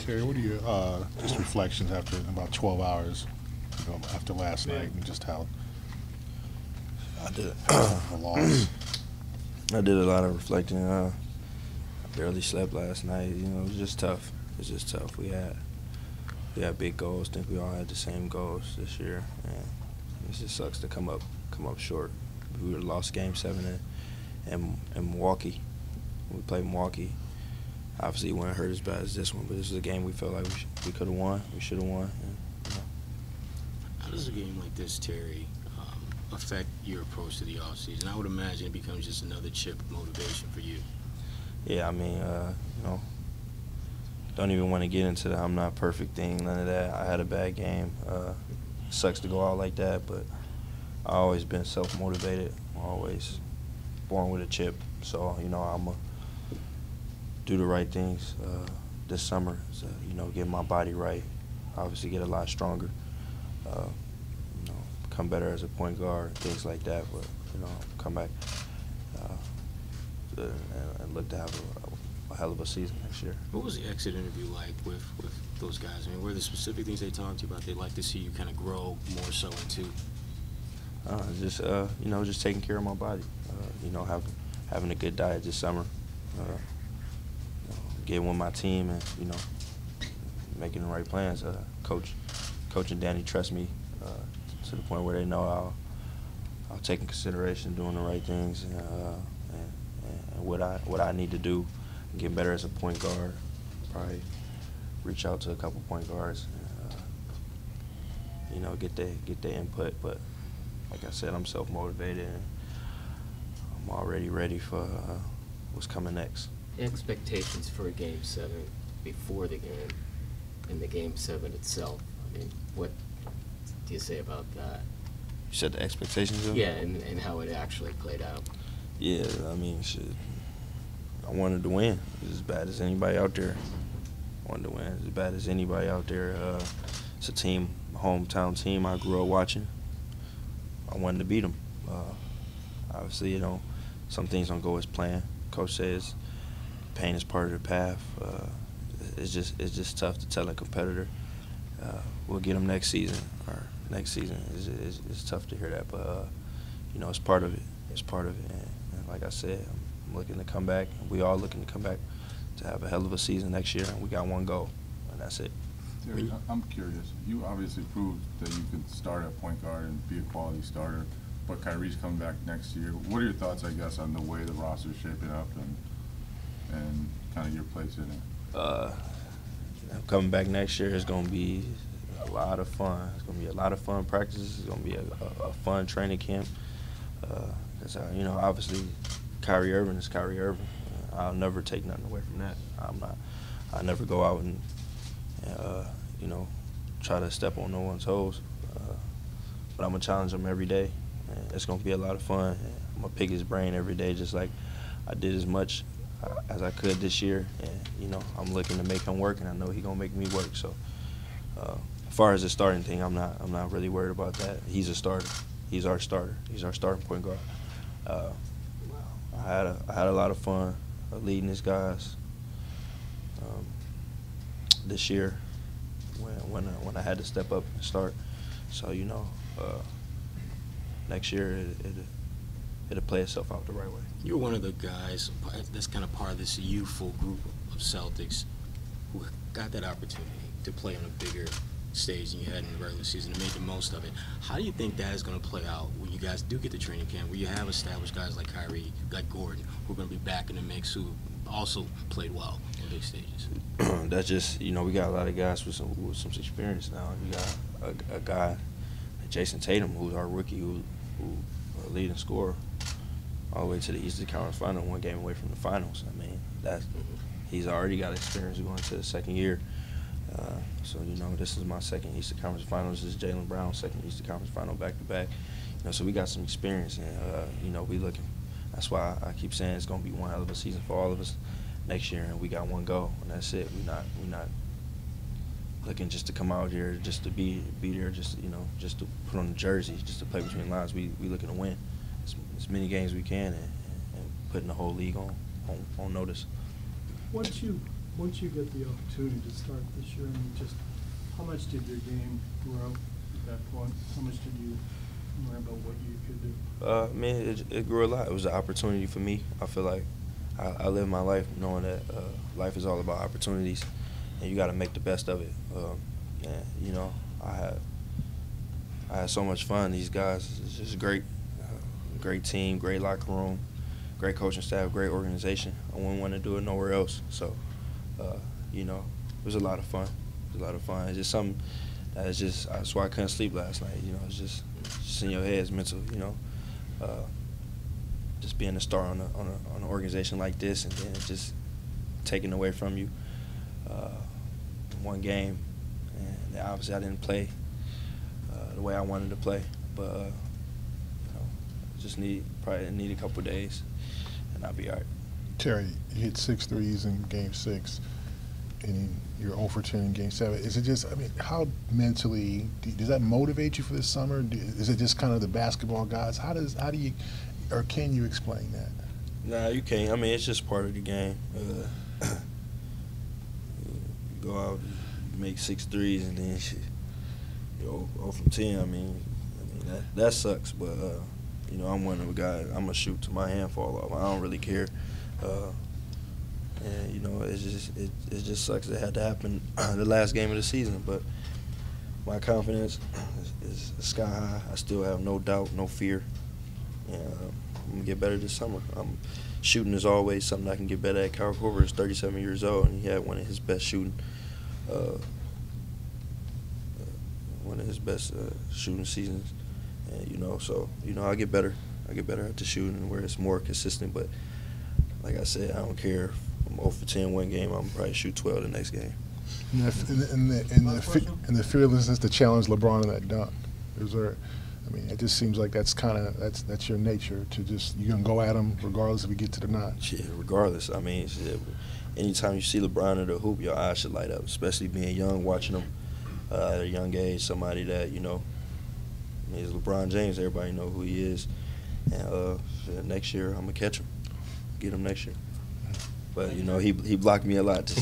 Terry, what are your just reflections after about 12 hours, after last night, and just how I did the loss? I did a lot of reflecting. I barely slept last night. It was just tough. It's just tough. We had big goals. I think we all had the same goals this year, and it just sucks to come up short. We would have lost Game 7 in Milwaukee. We played Milwaukee. Obviously, it wouldn't hurt as bad as this one, but this is a game we felt like we could have won. We should have won. And, How does a game like this, Terry, affect your approach to the offseason? I would imagine it becomes just another chip of motivation for you. Yeah, I mean, don't even want to get into the I'm not perfect thing, none of that. I had a bad game. It sucks to go out like that, but I've always been self-motivated. I'm always born with a chip. So, I'm going to do the right things this summer. So, get my body right, obviously get a lot stronger, become better as a point guard, things like that. But, come back and look to have a hell of a season next year. What was the exit interview like with those guys? I mean, were there specific things they talked to you about they'd like to see you kind of grow more so into? Just taking care of my body. Having a good diet this summer. Getting with my team and making the right plans. Coach and Danny trust me to the point where they know I'll take in consideration doing the right things and what I need to do, get better as a point guard. Probably reach out to a couple point guards and get their input. But like I said, I'm self-motivated and I'm already ready for what's coming next. Expectations for a Game 7 before the game and the Game 7 itself. I mean, what do you say about that? You said the expectations of it? Yeah, and how it actually played out. Yeah, I mean, shit. I wanted to win as bad as anybody out there. I wanted to win as bad as anybody out there. It's a team, a hometown team I grew up watching. I wanted to beat them. Obviously, some things don't go as planned. Coach says pain is part of the path. It's just tough to tell a competitor we'll get them next season or next season. It's tough to hear that, but it's part of it. It's part of it. And like I said, I'm looking to come back. We all looking to come back to have a hell of a season next year, and we got one goal, and that's it. Terry, I'm curious. You obviously proved that you could start at point guard and be a quality starter, but KYRIE's coming back next year. What are your thoughts, I guess, on the way the roster's shaping up and kind of your place in it? Coming back next year is going to be a lot of fun. It's going to be a lot of fun practices. It's going to be a fun training camp. Because, obviously, KYRIE Irving is KYRIE Irving. I'll never take nothing away from that. I never go out and try to step on no one's toes. But I'm going to challenge him every day. And it's going to be a lot of fun. And I'm going to pick his brain every day, just like I did as much as I could this year. And, I'm looking to make him work, and I know he's going to make me work. So as far as the starting thing, I'm not really worried about that. He's a starter. He's our starter. He's our starting point guard. I had a lot of fun leading these guys this year when I had to step up and start. So next year it'll play itself out the right way. You're one of the guys that's kind of part of this youthful group of Celtics who got that opportunity to play on a bigger stage than you had in the regular season and made the most of it. How do you think that is going to play out when you guys do get to training camp, where you have established guys like KYRIE, like Gordon, who are going to be back in the mix, who also played well on big stages? That's just, we got a lot of guys with some experience now. You got a guy like Jason Tatum, who's our rookie, who leading scorer all the way to the Eastern Conference Final, one game away from the finals. I mean, he's already got experience going to the second year. So, this is my second Eastern Conference Finals. This is Jaylen Brown's second Eastern Conference Final back-to-back. So we got some experience, and, we looking. That's why I keep saying it's going to be one hell of a season for all of us next year, and we got one goal, and that's it. We're not looking just to come out here just to be there, just to put on the jersey, just to play between lines. We looking to win as many games we can and putting the whole league on notice. Once you once you get the opportunity to start this year, I mean, just how much did your game grow at that point? How much did you learn about what you could do? Man, it grew a lot. It was an opportunity for me. I feel like I live my life knowing that life is all about opportunities, and you got to make the best of it. And you know, I had so much fun. These guys, it's just great, great team, great locker room, great coaching staff, great organization. I wouldn't want to do it nowhere else. So, you know, it was a lot of fun. It was a lot of fun. It's just something that is just, that's why I couldn't sleep last night. You know, it's just in your head, it's mental. You know, just being a star on an organization like this, and then just taken away from you in one game. And obviously, I didn't play the way I wanted to play, but you know, just probably need a couple days, and I'll be all right. Terry, you hit 6 threes in Game 6, and you're 0 for 10 in Game 7. Is it just, I mean, how mentally, does that motivate you for this summer? Is it just kind of the basketball gods? How do you, or can you explain that? Nah, you can't. I mean, it's just part of the game. You go out, you make 6 threes, and then you 0 from 10. I mean that sucks. But you know, I'm one of the guys. I'm gonna shoot till my hand fall off. I don't really care. And you know, it just sucks. It had to happen the last game of the season. But my confidence is sky high. I still have no doubt, no fear. And I'm gonna get better this summer. Shooting is always something I can get better at. Kyle Korver is 37 years old, and he had one of his best shooting seasons. And you know, so you know, I get better. I get better at the shooting where it's more consistent. But like I said, I don't care if I'm 0 for 10 one game. I'm probably shoot 12 the next game. And the fearlessness to challenge LeBron in that dunk. I mean, it just seems like that's your nature to just, you're gonna go at him regardless if we get to the notch. Yeah, regardless. I mean, anytime you see LeBron at the hoop, your eyes should light up. Especially being young, watching him at a young age. Somebody that, you know, I mean, it's LeBron James. Everybody know who he is. And next year, I'm gonna catch him, get him next year. But you know, he blocked me a lot.